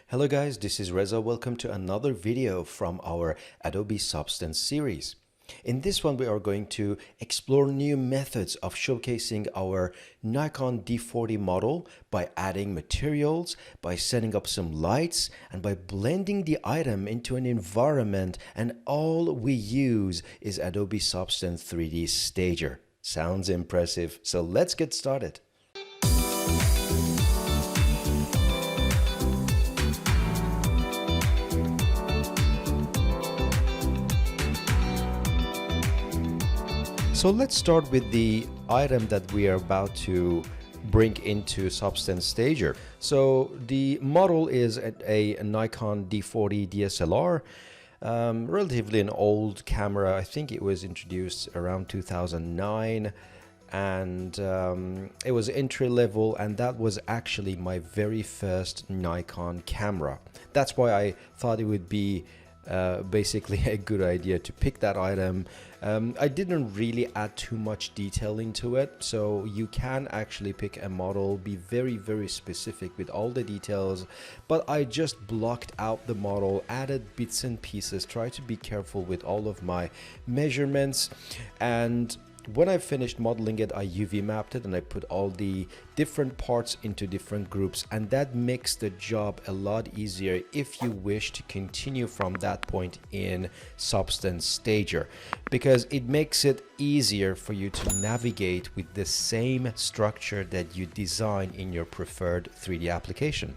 Hello guys, this is Reza. Welcome to another video from our Adobe Substance series. In this one, we are going to explore new methods of showcasing our Nikon D40 model by adding materials, by setting up some lights, and by blending the item into an environment, and all we use is Adobe Substance 3D Stager. Sounds impressive, so let's get started. So let's start with the item that we are about to bring into Substance Stager. So the model is a Nikon D40 DSLR, relatively an old camera. I think it was introduced around 2009, and it was entry level, and that was actually my very first Nikon camera. That's why I thought it would be basically a good idea to pick that item. I didn't really add too much detail into it, so you can actually pick a model, be very specific with all the details, but I just blocked out the model, added bits and pieces, tried to be careful with all of my measurements, and when I finished modeling it, I UV mapped it and I put all the different parts into different groups, and that makes the job a lot easier if you wish to continue from that point in Substance Stager, because it makes it easier for you to navigate with the same structure that you design in your preferred 3D application.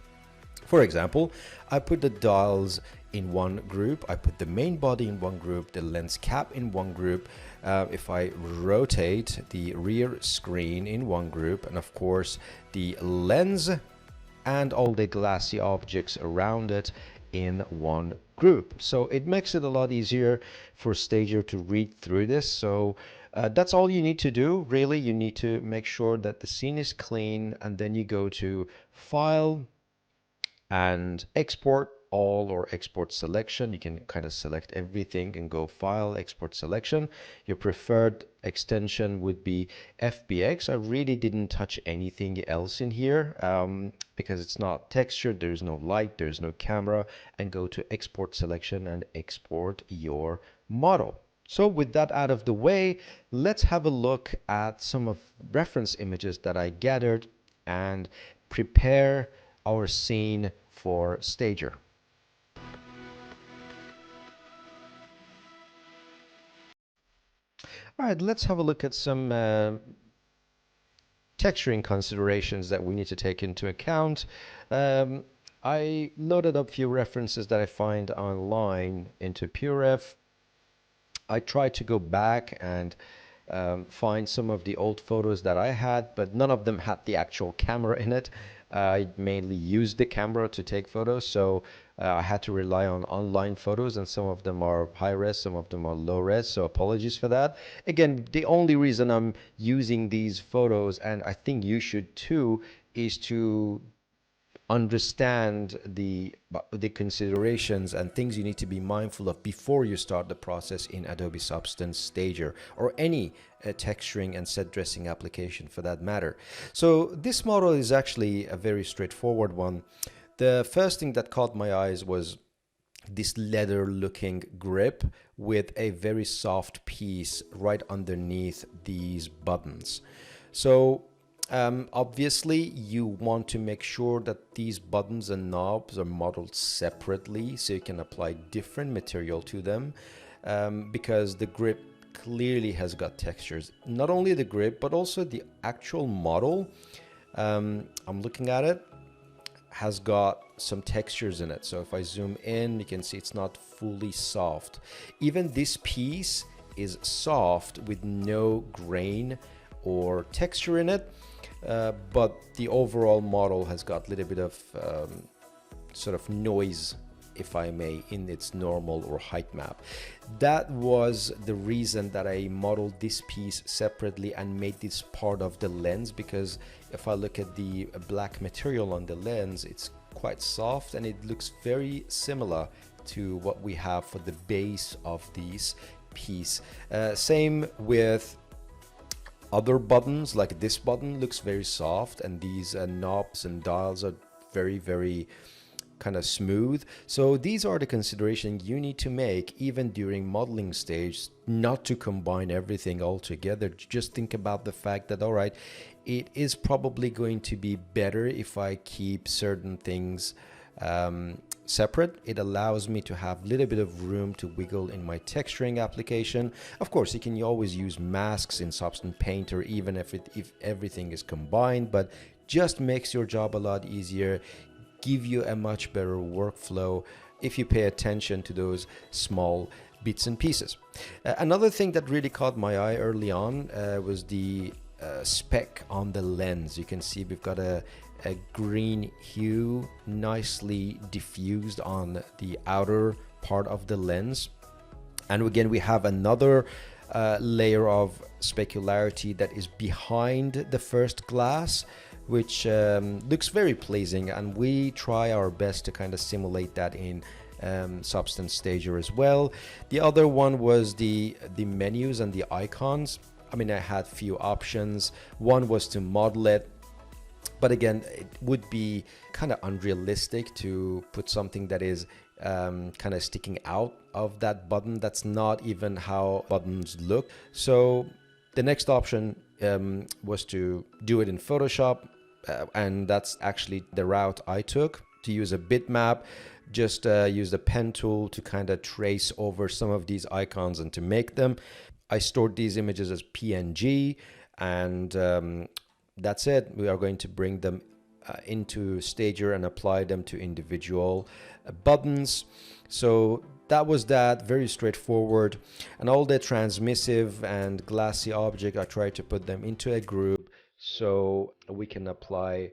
For example, I put the dials in one group, I put the main body in one group, the lens cap in one group. If I rotate the rear screen in one group, and of course the lens and all the glassy objects around it in one group. So it makes it a lot easier for Stager to read through this. So that's all you need to do, really. You need to make sure that the scene is clean, and then you go to File and Export All or Export Selection. You can kind of select everything and go File, Export Selection. Your preferred extension would be FBX. I really didn't touch anything else in here because it's not textured, there's no light, there's no camera, and go to Export Selection and export your model. So with that out of the way, let's have a look at some of reference images that I gathered and prepare our scene for Stager. All right, let's have a look at some texturing considerations that we need to take into account. I loaded up a few references that I find online into PureRef. I tried to go back and find some of the old photos that I had, but none of them had the actual camera in it. I mainly used the camera to take photos, so I had to rely on online photos, and some of them are high res, some of them are low res, so apologies for that. Again, the only reason I'm using these photos, and I think you should too, is to understand the considerations and things you need to be mindful of before you start the process in Adobe Substance Stager or any texturing and set dressing application for that matter. So this model is actually a very straightforward one. The first thing that caught my eyes was this leather looking grip with a very soft piece right underneath these buttons. So obviously you want to make sure that these buttons and knobs are modeled separately so you can apply different material to them, because the grip clearly has got textures. Not only the grip, but also the actual model, I'm looking at it, has got some textures in it. So if I zoom in, you can see it's not fully soft. Even this piece is soft with no grain or texture in it. But the overall model has got a little bit of sort of noise, if I may, in its normal or height map. That was the reason that I modeled this piece separately and made this part of the lens, because if I look at the black material on the lens, it's quite soft and it looks very similar to what we have for the base of this piece. Same with other buttons, like this button looks very soft, and these knobs and dials are very kind of smooth. So these are the considerations you need to make even during modeling stage, not to combine everything all together. Just think about the fact that, all right, it is probably going to be better if I keep certain things separate. It allows me to have a little bit of room to wiggle in my texturing application. Of course, you can always use masks in Substance Painter, even if everything is combined, but just makes your job a lot easier, give you a much better workflow if you pay attention to those small bits and pieces. Another thing that really caught my eye early on was the spec on the lens. You can see we've got a green hue nicely diffused on the outer part of the lens, and again we have another layer of specularity that is behind the first glass, which looks very pleasing, and we try our best to kind of simulate that in Substance Stager as well. The other one was the menus and the icons. I mean, I had few options. One was to model it, but again, it would be kind of unrealistic to put something that is kind of sticking out of that button. That's not even how buttons look. So the next option was to do it in Photoshop, and that's actually the route I took, to use a bitmap. Just use the pen tool to kind of trace over some of these icons and to make them. I stored these images as PNG, and that's it. We are going to bring them into Stager and apply them to individual buttons. So that was that, very straightforward. And all the transmissive and glassy object, I tried to put them into a group so we can apply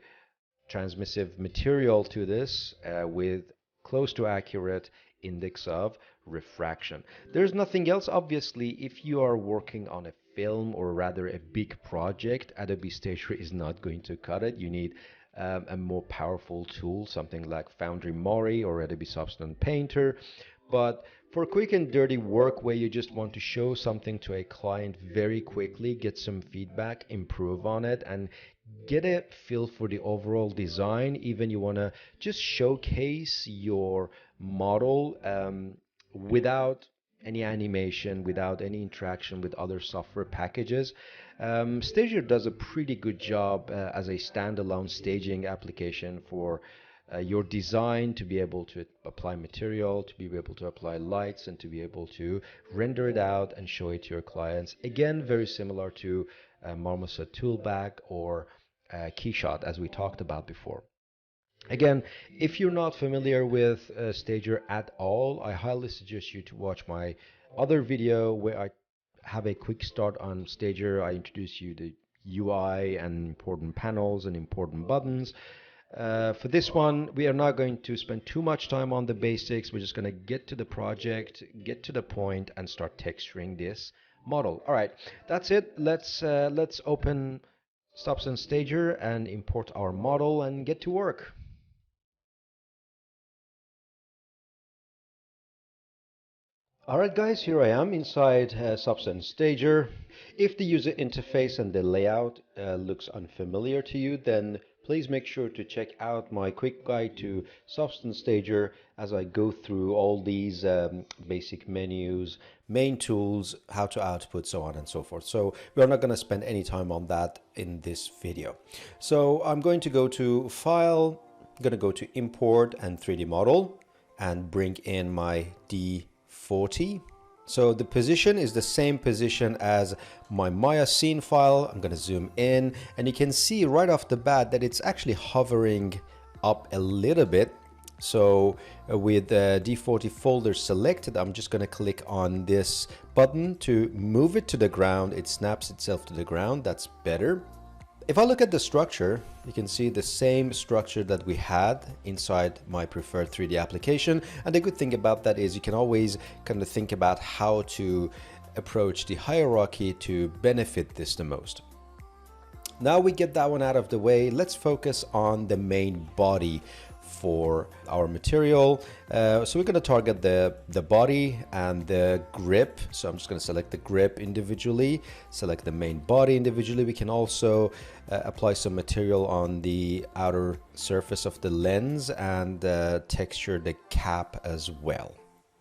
transmissive material to this with close to accurate index of refraction. There's nothing else. Obviously, if you are working on a film, or rather a big project, Adobe Stager is not going to cut it. You need a more powerful tool, something like Foundry Mori or Adobe Substance Painter. But for quick and dirty work where you just want to show something to a client very quickly, get some feedback, improve on it, and get a feel for the overall design, even you want to just showcase your model without any animation, without any interaction with other software packages, Stager does a pretty good job as a standalone staging application for your design, to be able to apply material, to be able to apply lights, and to be able to render it out and show it to your clients. Again, very similar to Marmoset Toolbag or Keyshot, as we talked about before. Again, if you're not familiar with Stager at all, I highly suggest you to watch my other video where I have a quick start on Stager. I introduce you the UI and important panels and important buttons. For this one, we are not going to spend too much time on the basics. We're just going to get to the project, get to the point, and start texturing this model. All right, that's it. Let's open Substance Stager and import our model and get to work. Alright guys, here I am inside Substance Stager. If the user interface and the layout looks unfamiliar to you, then please make sure to check out my quick guide to Substance Stager as I go through all these basic menus, main tools, how to output, so on and so forth. So we're not going to spend any time on that in this video. So I'm going to go to File, I'm going to go to Import and 3D Model, and bring in my D40. So the position is the same position as my Maya scene file. I'm going to zoom in, and you can see right off the bat that it's actually hovering up a little bit. So with the D40 folder selected, I'm just going to click on this button to move it to the ground. It snaps itself to the ground. That's better. If I look at the structure, you can see the same structure that we had inside my preferred 3D application. And the good thing about that is you can always kind of think about how to approach the hierarchy to benefit this the most. Now we get that one out of the way, let's focus on the main body for our material. So we're going to target the body and the grip. So I'm just going to select the grip individually, select the main body individually. We can also apply some material on the outer surface of the lens and texture the cap as well.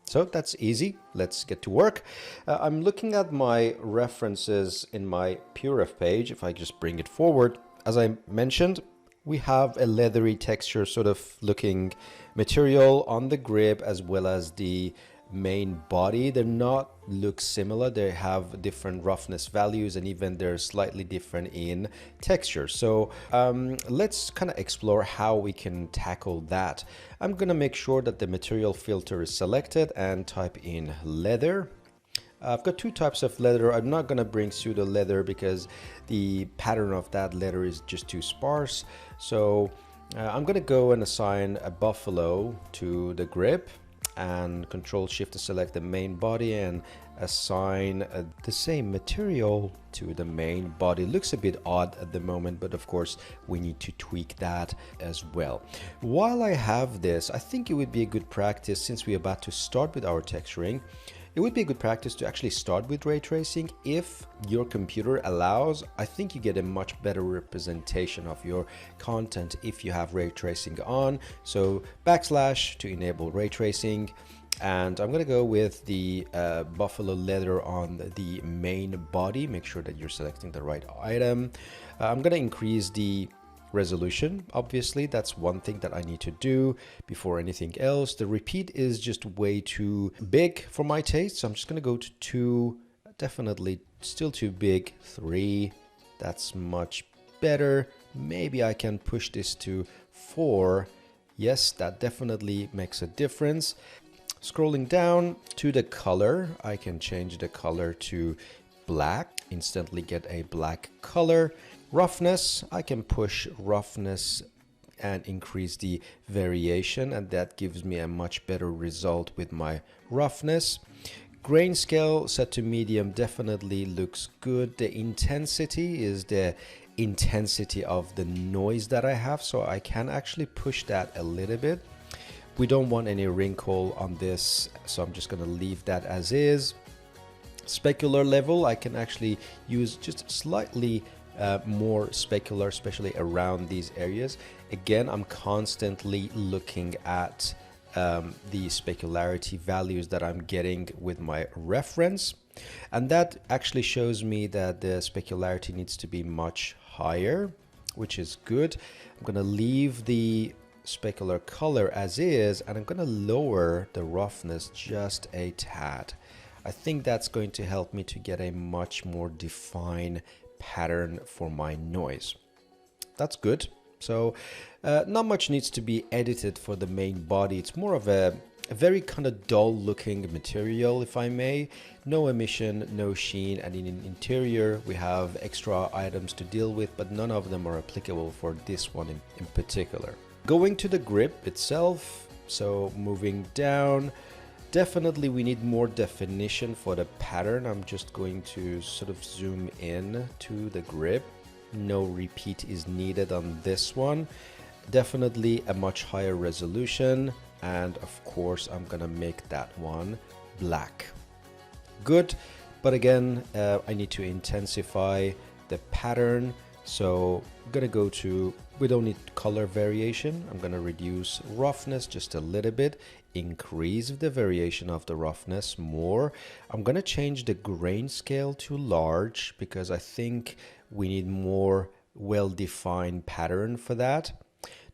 So that's easy. Let's get to work. I'm looking at my references in my PureRef page. If I just bring it forward, as I mentioned, we have a leathery texture sort of looking material on the grip as well as the main body. They're not look similar. They have different roughness values and even they're slightly different in texture. So let's kind of explore how we can tackle that. I'm going to make sure that the material filter is selected and type in leather. I've got two types of leather. I'm not going to bring pseudo leather because the pattern of that leather is just too sparse. So I'm going to go and assign a buffalo to the grip and Control Shift to select the main body and assign the same material to the main body. Looks a bit odd at the moment, but of course we need to tweak that as well. While I have this, I think it would be a good practice, since we're about to start with our texturing, it would be a good practice to actually start with ray tracing. If your computer allows, I think you get a much better representation of your content if you have ray tracing on. So backslash to enable ray tracing. And I'm going to go with the buffalo leather on the main body. Make sure that you're selecting the right item. I'm going to increase the resolution. Obviously, that's one thing that I need to do before anything else. The repeat is just way too big for my taste, so I'm just going to go to 2. Definitely still too big. 3. That's much better. Maybe I can push this to 4. Yes, that definitely makes a difference. Scrolling down to the color, I can change the color to black, instantly get a black color. Roughness, I can push roughness and increase the variation, and that gives me a much better result with my roughness. Grain scale set to medium definitely looks good. The intensity is the intensity of the noise that I have, so I can actually push that a little bit. We don't want any wrinkle on this, so I'm just going to leave that as is. Specular level, I can actually use just slightly more specular, especially around these areas. Again, I'm constantly looking at the specularity values that I'm getting with my reference, and that actually shows me that the specularity needs to be much higher, which is good. I'm going to leave the specular color as is, and I'm going to lower the roughness just a tad. I think that's going to help me to get a much more defined pattern for my noise. That's good. So not much needs to be edited for the main body. It's more of a very kind of dull looking material, if I may. No emission, no sheen, and in interior we have extra items to deal with, but none of them are applicable for this one in particular. Going to the grip itself, so moving down, definitely we need more definition for the pattern. I'm just going to sort of zoom in to the grip. No repeat is needed on this one. Definitely a much higher resolution, and of course I'm gonna make that one black. Good, but again I need to intensify the pattern, so I'm gonna go to, we don't need color variation. I'm gonna reduce roughness just a little bit, increase the variation of the roughness more. I'm gonna change the grain scale to large because I think we need more well-defined pattern for that.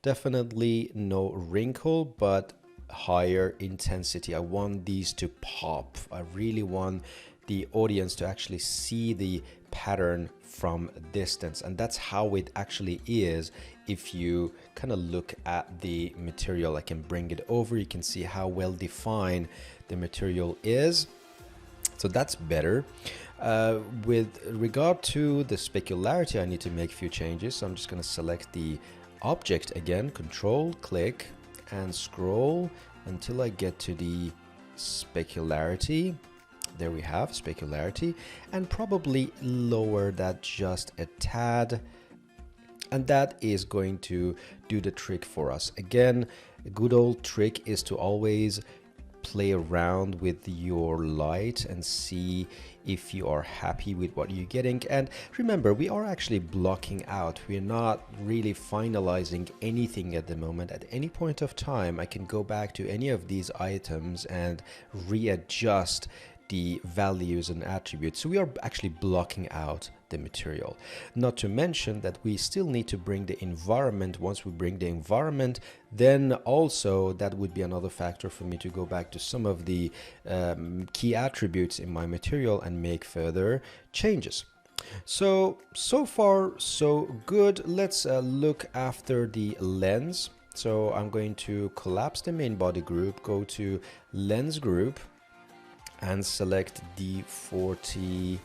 Definitely no wrinkle, but higher intensity. I want these to pop. I really want the audience to actually see the pattern from a distance, and that's how it actually is. If you kind of look at the material, I can bring it over, you can see how well defined the material is, so that's better. With regard to the specularity, I need to make a few changes, so I'm just going to select the object again, control click and scroll until I get to the specularity. There we have specularity, and probably lower that just a tad, and that is going to do the trick for us. Again, A good old trick is to always play around with your light and see if you are happy with what you're getting. And remember, we are actually blocking out. We're not really finalizing anything at the moment. At any point of time, I can go back to any of these items and readjust the values and attributes. So we are actually blocking out the material. Not to mention that we still need to bring the environment. Once we bring the environment, then also that would be another factor for me to go back to some of the key attributes in my material and make further changes. So far so good. Let's look after the lens. So I'm going to collapse the main body group, go to lens group, and select the 40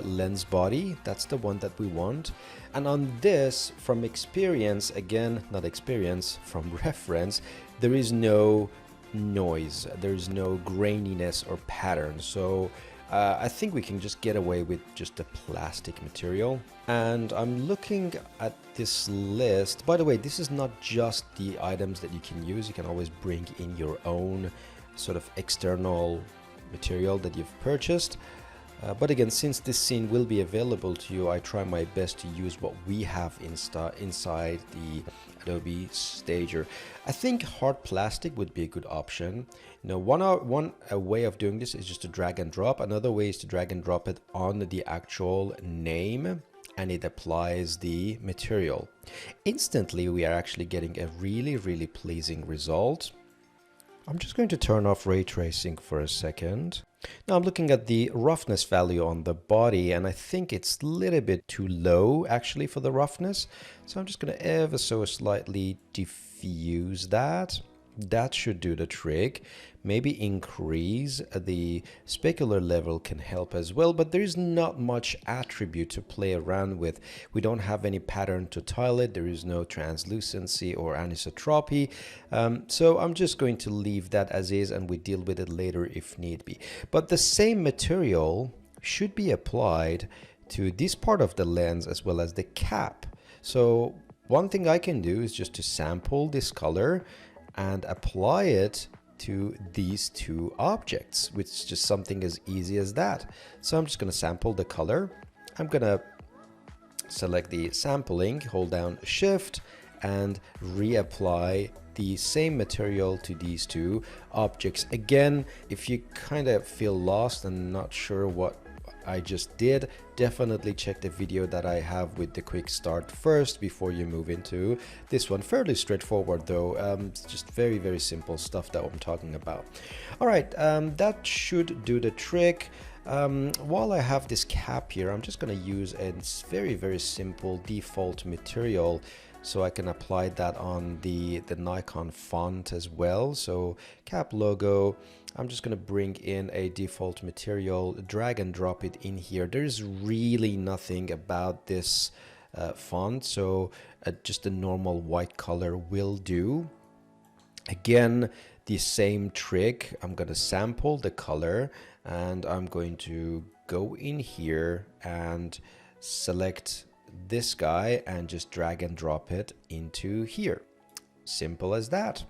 lens body. That's the one that we want. And on this, from experience, again, not experience, from reference, there is no noise, there is no graininess or pattern. So I think we can just get away with just a plastic material. And I'm looking at this list. By the way, this is not just the items that you can use. You can always bring in your own sort of external material that you've purchased. But again, since this scene will be available to you, I try my best to use what we have inside the Adobe Stager. I think hard plastic would be a good option. You know, one way of doing this is just to drag and drop. Another way is to drag and drop it on the actual name, and it applies the material. Instantly, we are actually getting a really pleasing result. I'm just going to turn off ray tracing for a second. Now I'm looking at the roughness value on the body, and I think it's a little bit too low actually for the roughness. So I'm just going to ever so slightly diffuse that. That should do the trick. Maybe increase the specular level can help as well, but there is not much attribute to play around with. We don't have any pattern to tile it. There is no translucency or anisotropy. So I'm just going to leave that as is, and we deal with it later if need be. But the same material should be applied to this part of the lens as well as the cap. So one thing I can do is just to sample this color and apply it to these two objects, which is just something as easy as that. So I'm just going to sample the color. I'm going to select the sampling, hold down Shift, and reapply the same material to these two objects. Again, if you kind of feel lost and not sure what I just did, definitely check the video that I have with the quick start first before you move into this one. Fairly straightforward though, it's just very simple stuff that I'm talking about. All right, that should do the trick. While I have this cap here, I'm just going to use a very simple default material so I can apply that on the Nikon font as well. So cap logo, I'm just going to bring in a default material, drag and drop it in here. There's really nothing about this font, so just a normal white color will do. Again, the same trick. I'm going to sample the color, and I'm going to go in here and select this guy and just drag and drop it into here. Simple as that.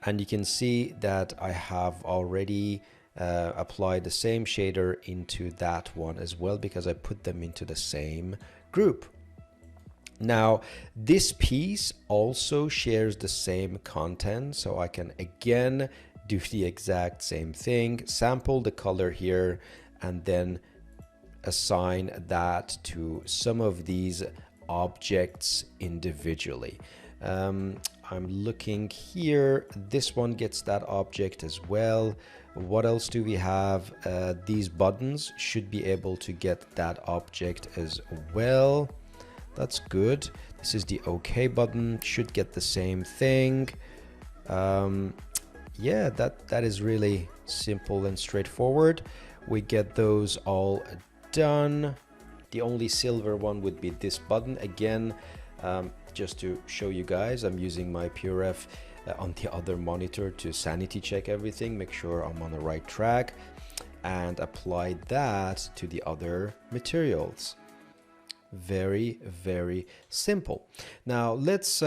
And you can see that I have already applied the same shader into that one as well, because I put them into the same group. Now this piece also shares the same content, so I can again do the exact same thing, sample the color here, and then assign that to some of these objects individually. I'm looking here, this one gets that object as well. What else do we have? These buttons should be able to get that object as well. That's good. This is the OK button, should get the same thing. Yeah, that is really simple and straightforward. We get those all done. The only silver one would be this button. Again, just to show you guys, I'm using my PureRef on the other monitor to sanity check everything, make sure I'm on the right track, and apply that to the other materials. Very simple. Now let's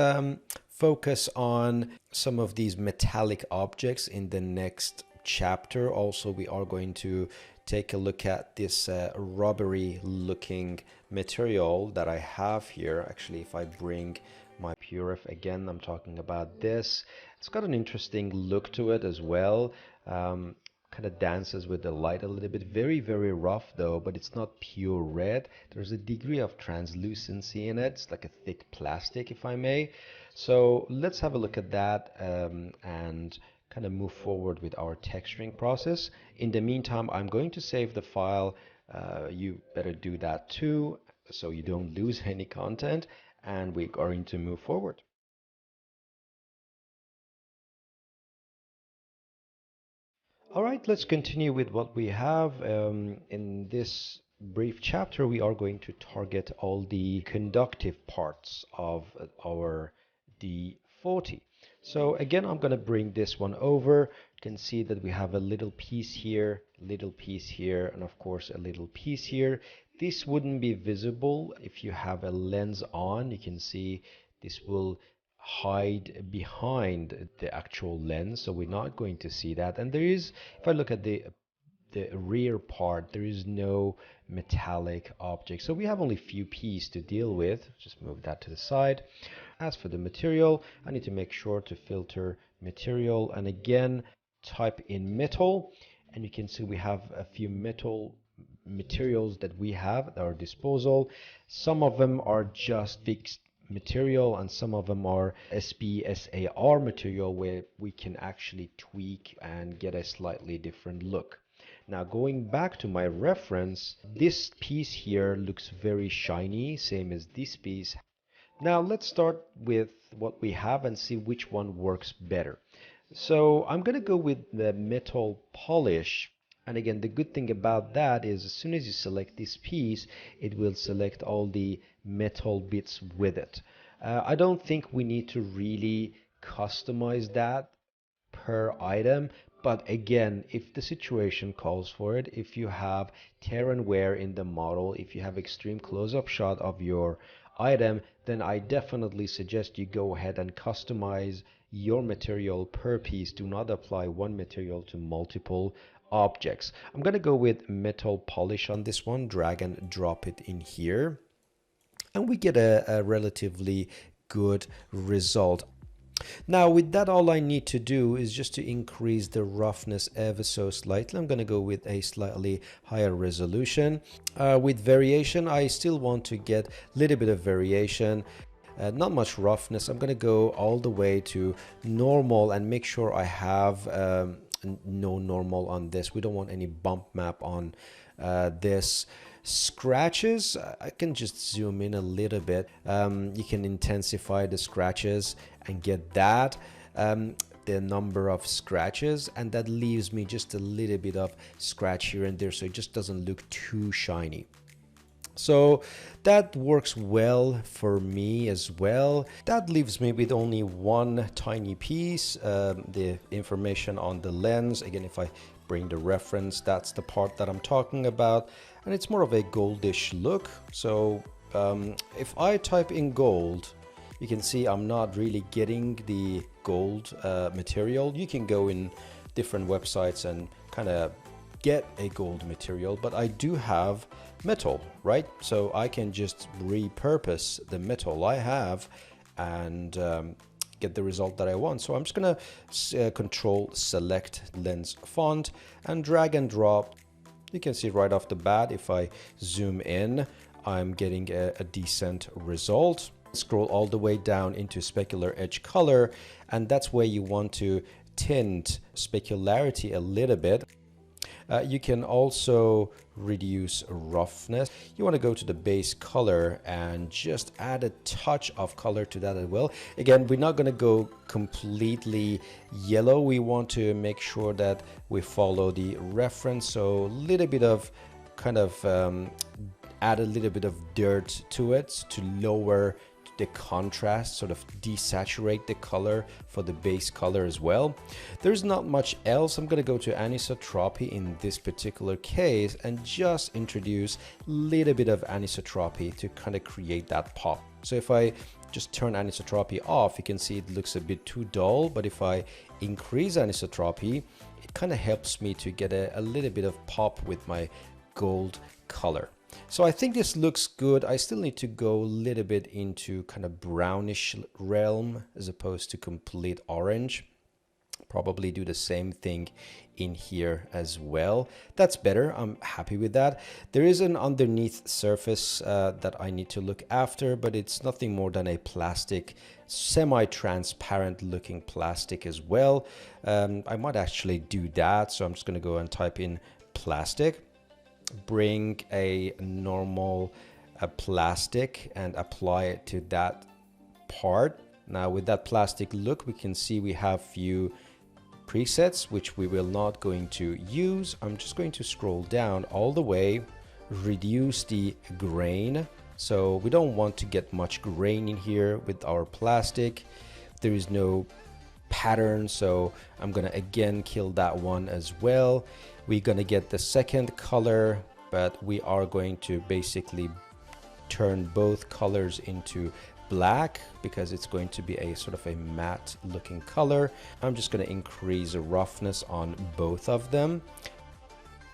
focus on some of these metallic objects in the next chapter. Also, we are going to take a look at this rubbery looking material that I have here. Actually, if I bring my Purif again, I'm talking about this. It's got an interesting look to it as well. Kind of dances with the light a little bit. Very, very rough though, but it's not pure red. There's a degree of translucency in it. It's like a thick plastic, if I may. So let's have a look at that and kind of move forward with our texturing process. In the meantime, I'm going to save the file. You better do that too, so you don't lose any content, and we're going to move forward. All right, let's continue with what we have. In this brief chapter, we are going to target all the conductive parts of our D40. So again, I'm going to bring this one over. You can see that we have a little piece here, and of course a little piece here. This wouldn't be visible if you have a lens on. You can see this will hide behind the actual lens, so we're not going to see that. And there is, if I look at the rear part, there is no metallic object, so we have only few pieces to deal with. Just move that to the side. As for the material, I need to make sure to filter material, and again type in metal, and you can see we have a few materials that we have at our disposal. Some of them are just fixed material, and some of them are SPSAR material where we can actually tweak and get a slightly different look. Now, going back to my reference, this piece here looks very shiny, same as this piece. Now let's start with what we have and see which one works better. So I'm going to go with the metal polish. And again, the good thing about that is as soon as you select this piece, it will select all the metal bits with it. I don't think we need to really customize that per item, but again, if the situation calls for it, if you have tear and wear in the model, if you have extreme close-up shot of your item, then I definitely suggest you go ahead and customize your material per piece. Do not apply one material to multiple objects. I'm going to go with metal polish on this one, drag and drop it in here, and we get a relatively good result. Now with that, all I need to do is just to increase the roughness ever so slightly. I'm going to go with a slightly higher resolution. With variation, I still want to get a little bit of variation. Not much roughness. I'm going to go all the way to normal and make sure I have no normal on this. We don't want any bump map on this. Scratches, I can just zoom in a little bit. You can intensify the scratches and get that the number of scratches, and that leaves me just a little bit of scratch here and there, so it just doesn't look too shiny. So that works well for me as well. That leaves me with only one tiny piece, the information on the lens. Again, if I bring the reference, that's the part that I'm talking about, and it's more of a goldish look. So if I type in gold, you can see I'm not really getting the gold material. You can go in different websites and kind of get a gold material, but I do have metal, right? So I can just repurpose the metal I have and get the result that I want. So I'm just gonna control select lens font and drag and drop. You can see right off the bat, if I zoom in, I'm getting a decent result. Scroll all the way down into specular edge color, and that's where you want to tint specularity a little bit. You can also reduce roughness. You want to go to the base color and just add a touch of color to that as well. Again, we're not going to go completely yellow. We want to make sure that we follow the reference. So a little bit of kind of add a little bit of dirt to it to lower the contrast, sort of desaturate the color for the base color as well. There's not much else. I'm going to go to anisotropy in this particular case and just introduce a little bit of anisotropy to kind of create that pop. So if I just turn anisotropy off, you can see it looks a bit too dull, but if I increase anisotropy, it kind of helps me to get a little bit of pop with my gold color. So I think this looks good. I still need to go a little bit into kind of brownish realm as opposed to complete orange. Probably do the same thing in here as well. That's better. I'm happy with that. There is an underneath surface that I need to look after, but it's nothing more than a plastic, semi-transparent looking plastic as well. I might actually do that. So I'm just going to go and type in plastic, bring a normal plastic and apply it to that part. Now with that plastic look, we can see we have few presets which we will not going to use. I'm just going to scroll down all the way, reduce the grain, so we don't want to get much grain in here with our plastic. There is no pattern, so I'm gonna again kill that one as well. We're gonna get the second color, but we are going to basically turn both colors into black because it's going to be a sort of a matte looking color. I'm just going to increase the roughness on both of them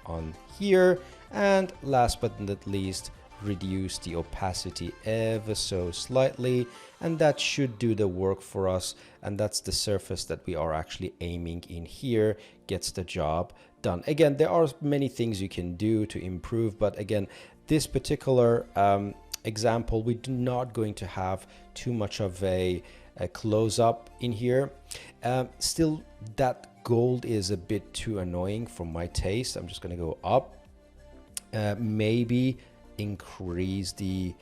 on here, and last but not least, reduce the opacity ever so slightly, and that should do the work for us. And that's the surface that we are actually aiming in here, gets the job done. Again, there are many things you can do to improve, but again, this particular example, we're not going to have too much of a close-up in here. Still, that gold is a bit too annoying for my taste. I'm just going to go up, maybe increase the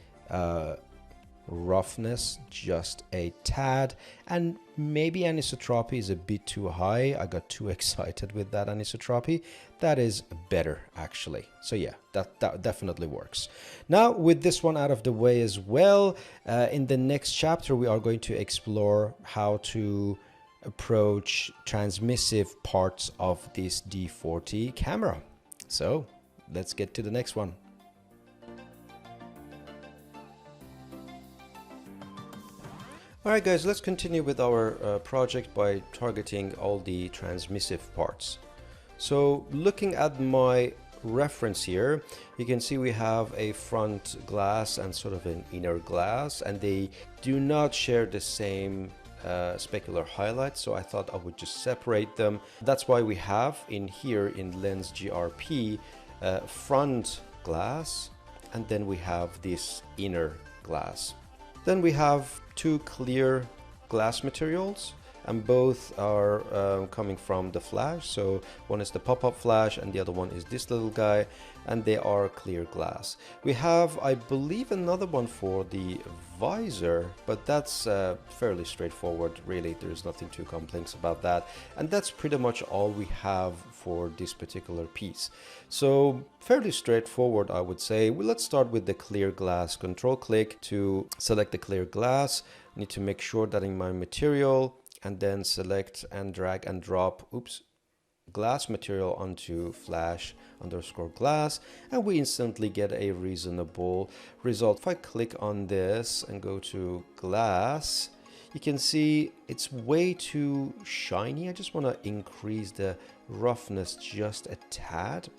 roughness just a tad, and maybe anisotropy is a bit too high. I got too excited with that anisotropy. That is better actually. So yeah, that definitely works. Now with this one out of the way as well, in the next chapter we are going to explore how to approach transmissive parts of this D40 camera. So let's get to the next one. Alright guys, let's continue with our project by targeting all the transmissive parts. So looking at my reference here, you can see we have a front glass and sort of an inner glass, and they do not share the same specular highlights, so I thought I would just separate them. That's why we have in here in Lens GRP front glass, and then we have this inner glass. Then we have two clear glass materials, and both are coming from the flash. So one is the pop-up flash and the other one is this little guy, and they are clear glass. We have, I believe, another one for the visor, but that's fairly straightforward really. There's nothing too complex about that, and that's pretty much all we have for this particular piece. So fairly straightforward, I would say. Well, let's start with the clear glass. Control click to select the clear glass. I need to make sure that in my material, and then select and drag and drop, glass material onto flash underscore glass, and we instantly get a reasonable result. If I click on this and go to glass, you can see it's way too shiny. I just want to increase the roughness just a tad.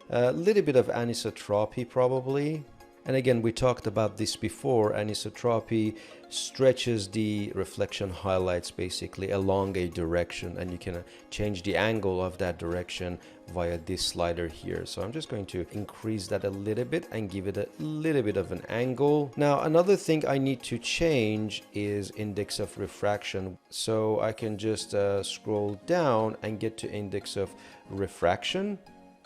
A little bit of anisotropy probably. And again, we talked about this before. Anisotropy stretches the reflection highlights basically along a direction, and you can change the angle of that direction via this slider here. So I'm just going to increase that a little bit and give it a little bit of an angle. Now another thing I need to change is index of refraction. So I can just scroll down and get to index of refraction,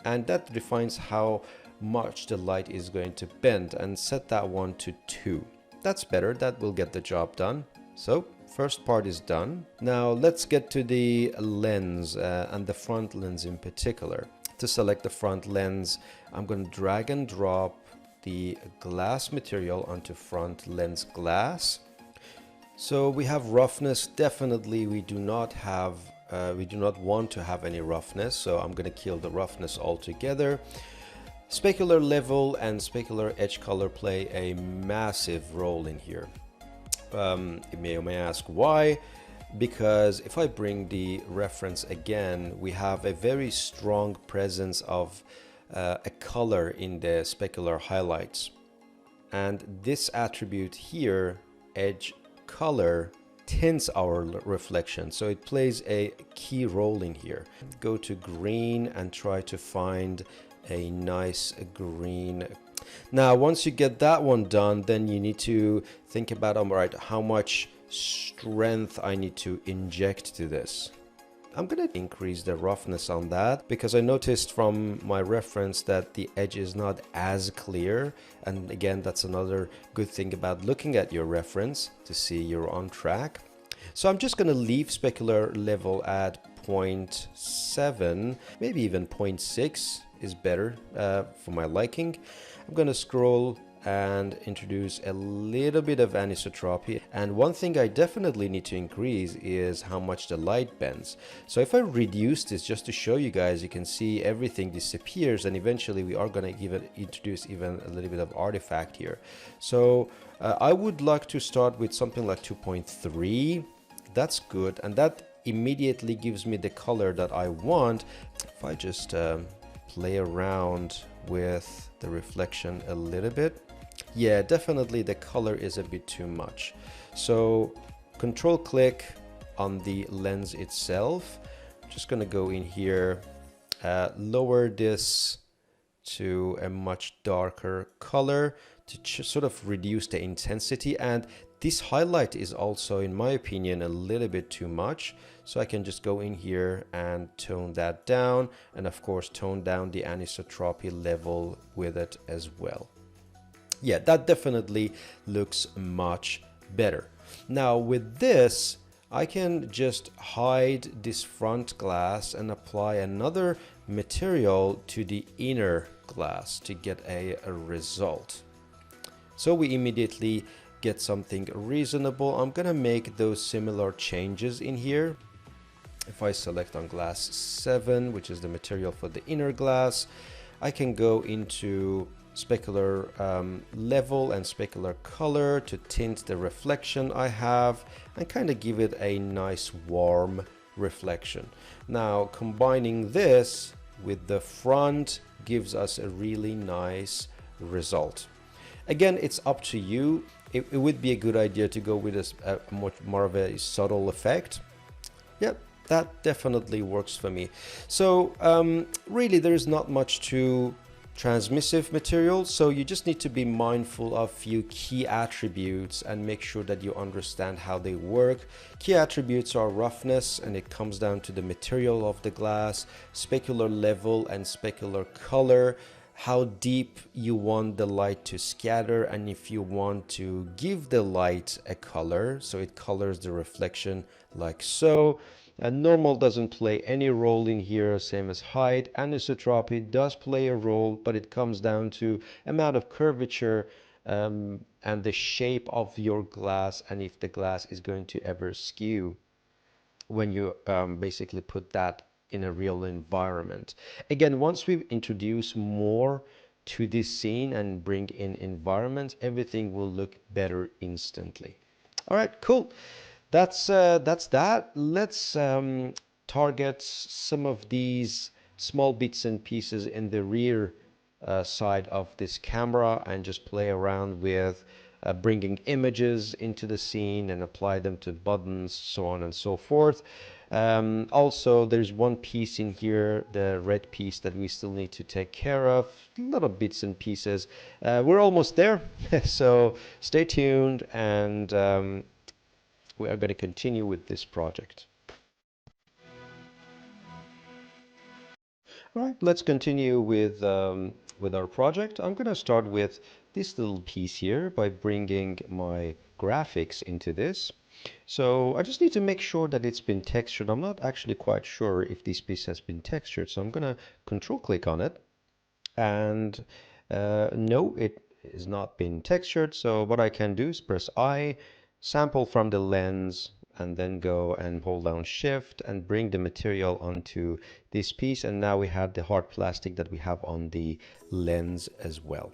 and that defines how much the light is going to bend, and set that one to 2. That's better. That will get the job done. So first part is done. Now let's get to the lens and the front lens in particular. To select the front lens, I'm going to drag and drop the glass material onto front lens glass. So we have roughness. Definitely we do not want to have any roughness, so I'm going to kill the roughness altogether. Specular level and specular edge color play a massive role in here. You may ask why. Because if I bring the reference again, we have a very strong presence of a color in the specular highlights. And this attribute here, edge color, tints our reflection. So it plays a key role in here. Go to green and try to find a nice green. Now, once you get that one done, then you need to think about, all right, how much strength I need to inject to this. I'm going to increase the roughness on that because I noticed from my reference that the edge is not as clear. And again, that's another good thing about looking at your reference to see you're on track. So I'm just going to leave specular level at 0.7, maybe even 0.6 is better for my liking. I'm going to scroll and introduce a little bit of anisotropy. And one thing I definitely need to increase is how much the light bends. So if I reduce this just to show you guys, you can see everything disappears, and eventually we are going to introduce even a little bit of artifact here. So I would like to start with something like 2.3. That's good, and that immediately gives me the color that I want. If I just play around with the reflection a little bit, yeah, definitely the color is a bit too much. So control click on the lens itself. I'm just going to go in here, lower this to a much darker color to sort of reduce the intensity. And this highlight is also, in my opinion, a little bit too much. So I can just go in here and tone that down, and of course tone down the anisotropy level with it as well. Yeah, that definitely looks much better. Now with this, I can just hide this front glass and apply another material to the inner glass to get a result. So we immediately get something reasonable. I'm gonna make those similar changes in here. If I select on glass 7, which is the material for the inner glass, I can go into specular level and specular color to tint the reflection I have and kind of give it a nice warm reflection. Now combining this with the front gives us a really nice result. Again, it's up to you. It would be a good idea to go with a much more of a subtle effect. Yep, that definitely works for me. So really there's not much to transmissive material, so you just need to be mindful of few key attributes and make sure that you understand how they work. Key attributes are roughness, and it comes down to the material of the glass, specular level and specular color, how deep you want the light to scatter, and if you want to give the light a color so it colors the reflection like so. And normal doesn't play any role in here, same as height. Anisotropy does play a role, but it comes down to amount of curvature and the shape of your glass, and if the glass is going to ever skew when you basically put that in a real environment. Again, once we introduce more to this scene and bring in environment, everything will look better instantly. All right, cool. That's that. Let's target some of these small bits and pieces in the rear side of this camera and just play around with bringing images into the scene and apply them to buttons, so on and so forth. Also, there's one piece in here, the red piece, that we still need to take care of. Little bits and pieces. We're almost there, so stay tuned, and we are going to continue with this project. All right, let's continue with our project. I'm going to start with this little piece here by bringing my graphics into this. So I just need to make sure that it's been textured. I'm not actually quite sure if this piece has been textured, so I'm going to control click on it. And no, it is not been textured. So what I can do is press I, sample from the lens, and then go and hold down shift and bring the material onto this piece. And now we have the hard plastic that we have on the lens as well.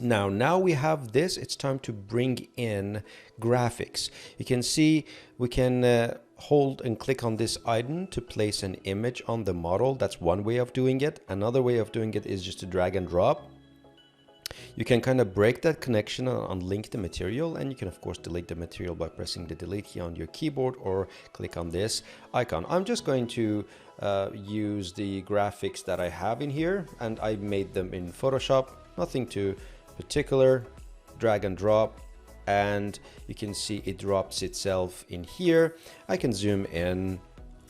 Now we have this, it's time to bring in graphics. You can see we can hold and click on this item to place an image on the model. That's one way of doing it. Another way of doing it is just to drag and drop. You can kind of break that connection and unlink the material, and you can of course delete the material by pressing the delete key on your keyboard or click on this icon. I'm just going to use the graphics that I have in here, and I made them in Photoshop. Nothing too particular. Drag and drop, and you can see it drops itself in here. I can zoom in.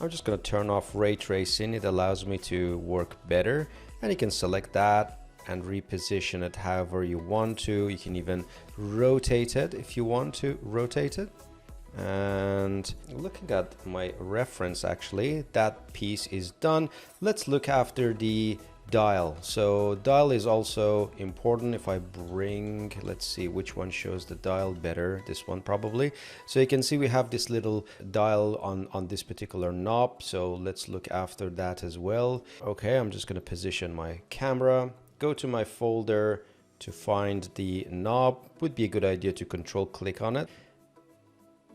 I'm just going to turn off ray tracing. It allows me to work better, and you can select that and reposition it however you want to. You can even rotate it if you want to rotate it. And looking at my reference, actually that piece is done. Let's look after the dial. So dial is also important. If I bring, let's see which one shows the dial better, this one probably. So you can see we have this little dial on this particular knob, so let's look after that as well. Okay, I'm just going to position my camera, go to my folder to find the knob. Would be a good idea to control click on it,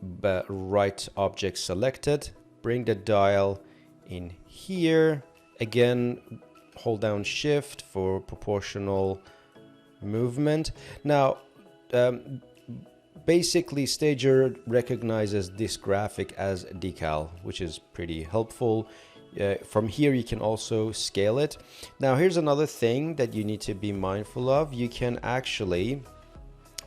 but right object selected, bring the dial in here. Again, hold down shift for proportional movement. Now basically Stager recognizes this graphic as decal, which is pretty helpful. From here you can also scale it. Now here's another thing that you need to be mindful of. You can actually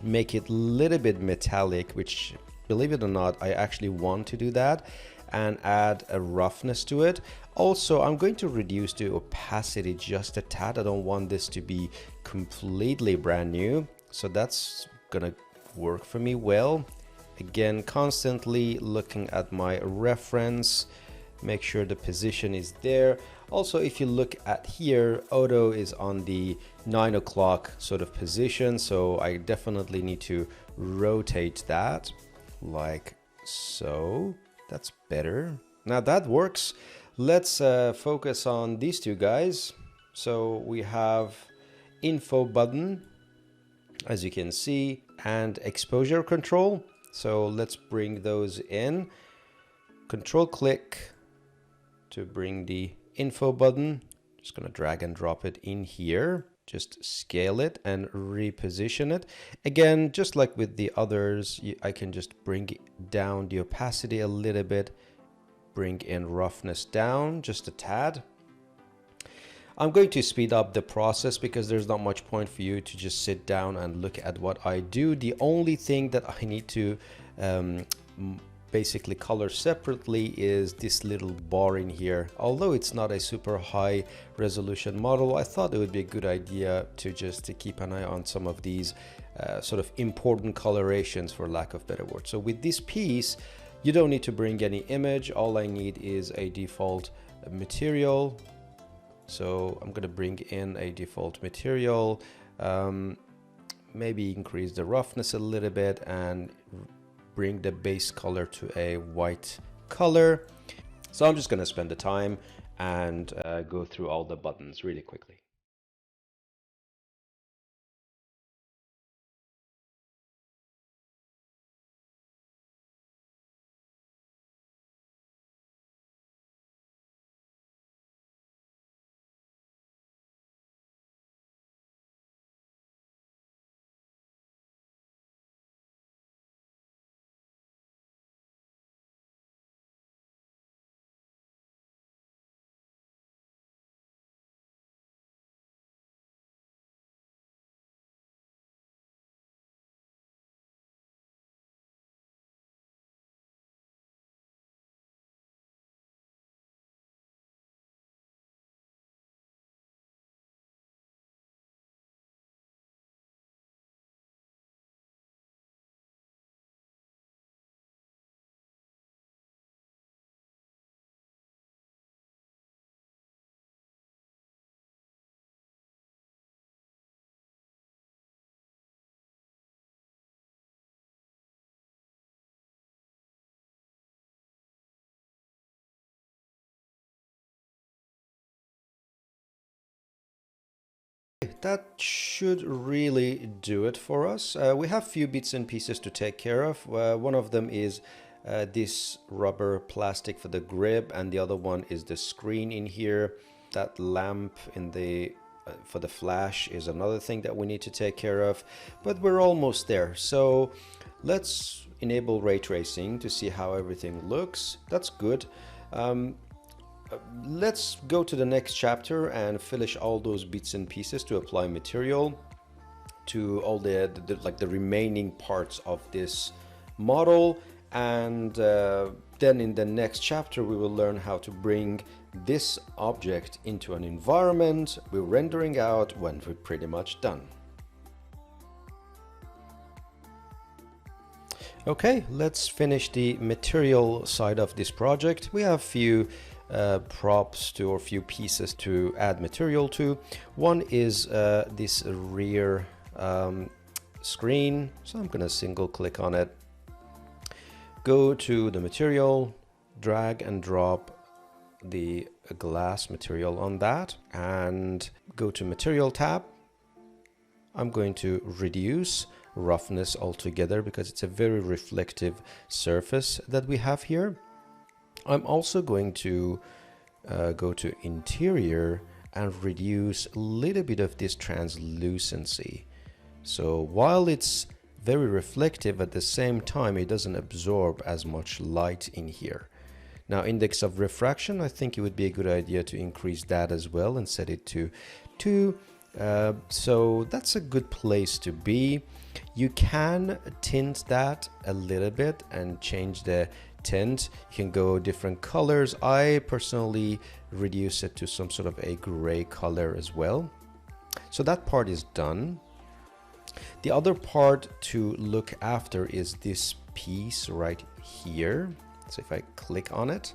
make it a little bit metallic, which, believe it or not, I actually want to do that, and add a roughness to it. Also, I'm going to reduce the opacity just a tad. I don't want this to be completely brand new, so that's gonna work for me well. Again, constantly looking at my reference, make sure the position is there. Also, if you look at here, auto is on the 9 o'clock sort of position, so I definitely need to rotate that like so. That's better. Now that works. Let's focus on these two guys. So we have info button, as you can see, and exposure control. So let's bring those in. Control click to bring the info button. Just gonna drag and drop it in here. Just scale it and reposition it. Again, just like with the others, I can just bring down the opacity a little bit, bring in roughness down just a tad. I'm going to speed up the process because there's not much point for you to just sit down and look at what I do. The only thing that I need to basically color separately is this little bar in here. Although it's not a super high resolution model, I thought it would be a good idea to just keep an eye on some of these sort of important colorations, for lack of better word. So with this piece, you don't need to bring any image. All I need is a default material. So I'm going to bring in a default material, maybe increase the roughness a little bit and bring the base color to a white color. So I'm just going to spend the time and go through all the buttons really quickly. that should really do it for us. We have a few bits and pieces to take care of. One of them is this rubber plastic for the grip, and the other one is the screen in here. That lamp in the for the flash is another thing that we need to take care of, but we're almost there. So let's enable ray tracing to see how everything looks. That's good. Let's go to the next chapter and finish all those bits and pieces to apply material to all the remaining parts of this model. And then in the next chapter we will learn how to bring this object into an environment we're rendering out when we're pretty much done. Okay, let's finish the material side of this project. We have a few props to, or few pieces to add material to. One is this rear screen, so I'm gonna single click on it, go to the material, drag and drop the glass material on that, and go to material tab. I'm going to reduce roughness altogether because it's a very reflective surface that we have here. I'm also going to go to interior and reduce a little bit of this translucency. So while it's very reflective, at the same time it doesn't absorb as much light in here. Now, index of refraction, I think it would be a good idea to increase that as well and set it to 2. So that's a good place to be. You can tint that a little bit and change the tint. You can go different colors. I personally reduce it to some sort of a gray color as well. So that part is done. The other part to look after is this piece right here. So if I click on it,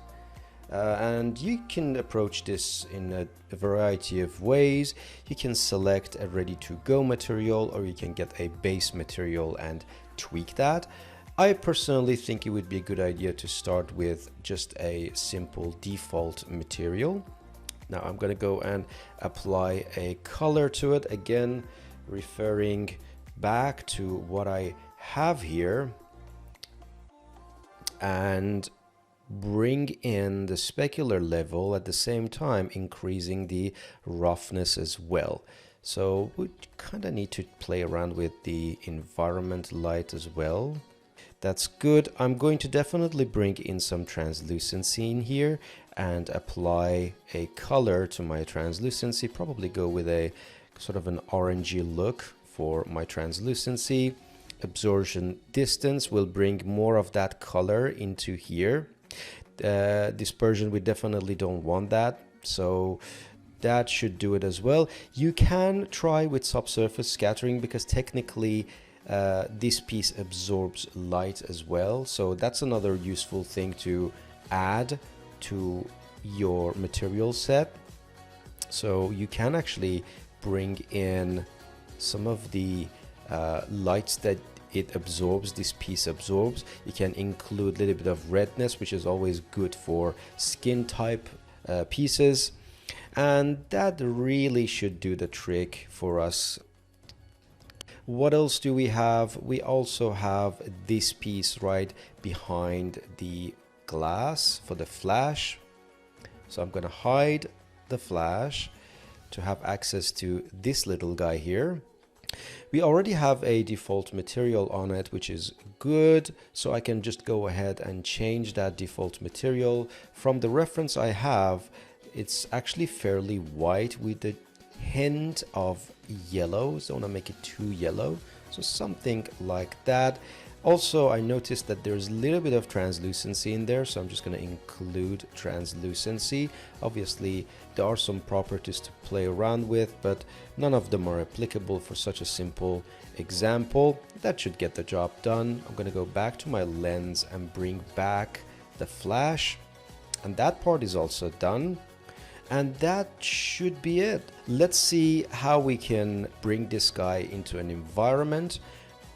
and you can approach this in a variety of ways. You can select a ready-to-go material, or you can get a base material and tweak that. I personally think it would be a good idea to start with just a simple default material. Now I'm going to go and apply a color to it, again referring back to what I have here, and bring in the specular level at the same time increasing the roughness as well. So we kind of need to play around with the environment light as well. That's good. I'm going to definitely bring in some translucency in here and apply a color to my translucency. Probably go with a sort of an orangey look for my translucency. Absorption distance will bring more of that color into here. Dispersion, we definitely don't want that, so that should do it as well. You can try with subsurface scattering because technically this piece absorbs light as well, so that's another useful thing to add to your material set. So you can actually bring in some of the lights that it absorbs, this piece absorbs. You can include a little bit of redness, which is always good for skin type pieces, and that really should do the trick for us. What else do we have? We also have this piece right behind the glass for the flash. So I'm going to hide the flash to have access to this little guy here. We already have a default material on it, which is good, so I can just go ahead and change that default material. From the reference I have, it's actually fairly white with a hint of yellow, so I want to make it too yellow, so something like that. Also, I noticed that there's a little bit of translucency in there, so I'm just going to include translucency. Obviously, there are some properties to play around with, but none of them are applicable for such a simple example. That should get the job done. I'm going to go back to my lens and bring back the flash, and that part is also done. And that should be it. Let's see how we can bring this guy into an environment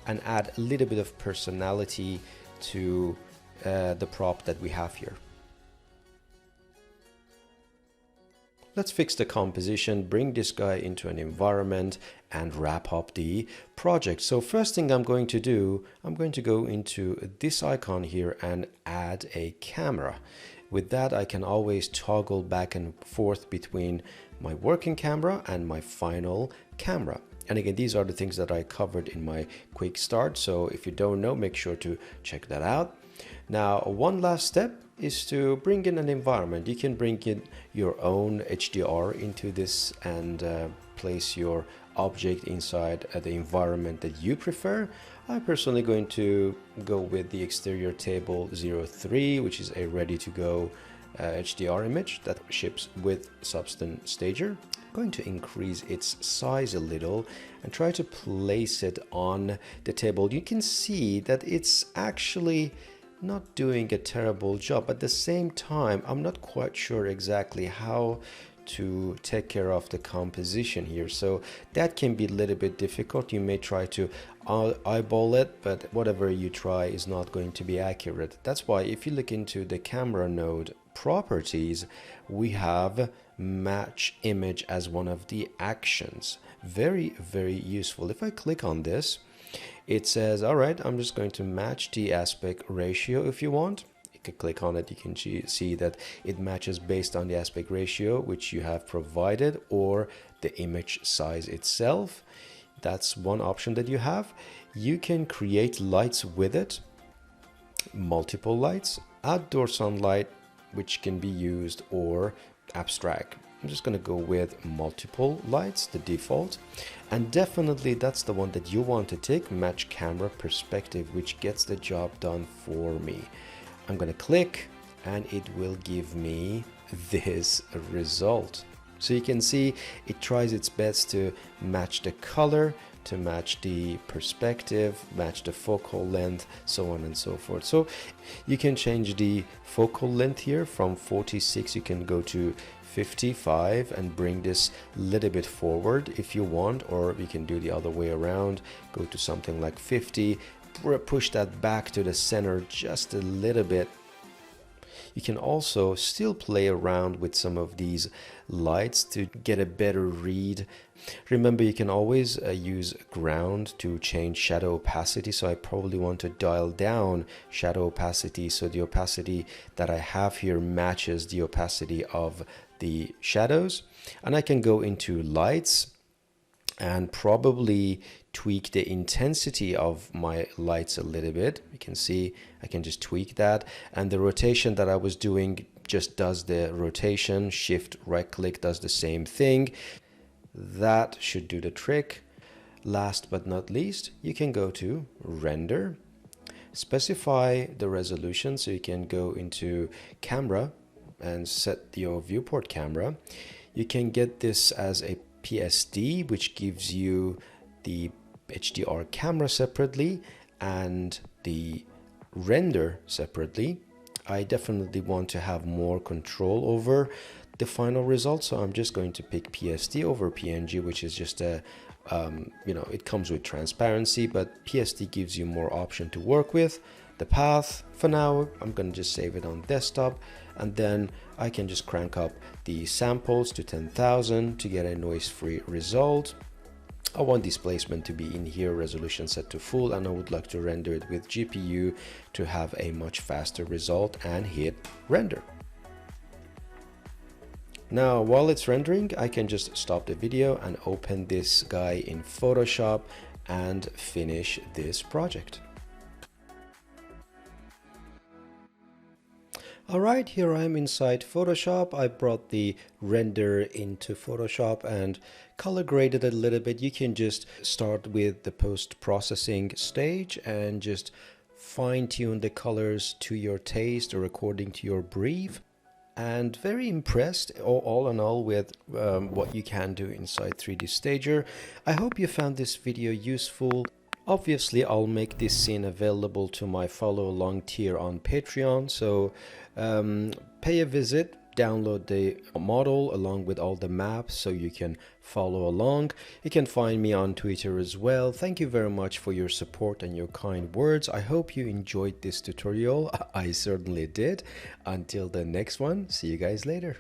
and add a little bit of personality to the prop that we have here. Let's fix the composition, bring this guy into an environment and wrap up the project. So first thing I'm going to do, I'm going to go into this icon here and add a camera. With that, I can always toggle back and forth between my working camera and my final camera. And again, these are the things that I covered in my quick start. So if you don't know, make sure to check that out. Now, one last step is to bring in an environment. You can bring in your own HDR into this and place your object inside the environment that you prefer. I'm personally going to go with the exterior table 03, which is a ready-to-go HDR image that ships with Substance Stager. I'm going to increase its size a little and try to place it on the table. You can see that it's actually not doing a terrible job. At the same time, I'm not quite sure exactly how to take care of the composition here, so that can be a little bit difficult. You may try to eyeball it, but whatever you try is not going to be accurate. That's why if you look into the camera node properties, we have match image as one of the actions. Very useful. If I click on this, it says, all right, I'm just going to match the aspect ratio. If you want, you can click on it. You can see that it matches based on the aspect ratio which you have provided, or the image size itself. That's one option that you have. You can create lights with it, multiple lights, outdoor sunlight, which can be used, or abstract. I'm just going to go with multiple lights, the default, and definitely that's the one that you want to take, match camera perspective, which gets the job done for me. I'm going to click and it will give me this result. So you can see it tries its best to match the color, to match the perspective, match the focal length, so on and so forth. So you can change the focal length here from 46, you can go to 55 and bring this a little bit forward if you want, or we can do the other way around, go to something like 50, push that back to the center just a little bit. You can also still play around with some of these lights to get a better read. Remember, you can always use ground to change shadow opacity, so I probably want to dial down shadow opacity so the opacity that I have here matches the opacity of the shadows. And I can go into lights and probably tweak the intensity of my lights a little bit. You can see I can just tweak that, and the rotation that I was doing just does the rotation. Shift right click does the same thing. That should do the trick. Last but not least, you can go to render, specify the resolution, so you can go into camera and set your viewport camera. You can get this as a PSD, which gives you the HDR camera separately and the render separately. I definitely want to have more control over the final result, so I'm just going to pick PSD over PNG, which is just a it comes with transparency, but PSD gives you more option to work with. The path, for now, I'm going to just save it on desktop, and then I can just crank up the samples to 10,000 to get a noise-free result. I want displacement to be in here, resolution set to full, and I would like to render it with GPU to have a much faster result, and hit render. Now, while it's rendering, I can just stop the video and open this guy in Photoshop and finish this project. Alright, here I am inside Photoshop. I brought the render into Photoshop and color graded it a little bit. You can just start with the post-processing stage and just fine-tune the colors to your taste or according to your brief. And very impressed all in all with what you can do inside 3D Stager. I hope you found this video useful. Obviously, I'll make this scene available to my follow along tier on Patreon, so pay a visit, download the model along with all the maps so you can follow along. You can find me on Twitter as well. Thank you very much for your support and your kind words. I hope you enjoyed this tutorial. I certainly did. Until the next one, see you guys later.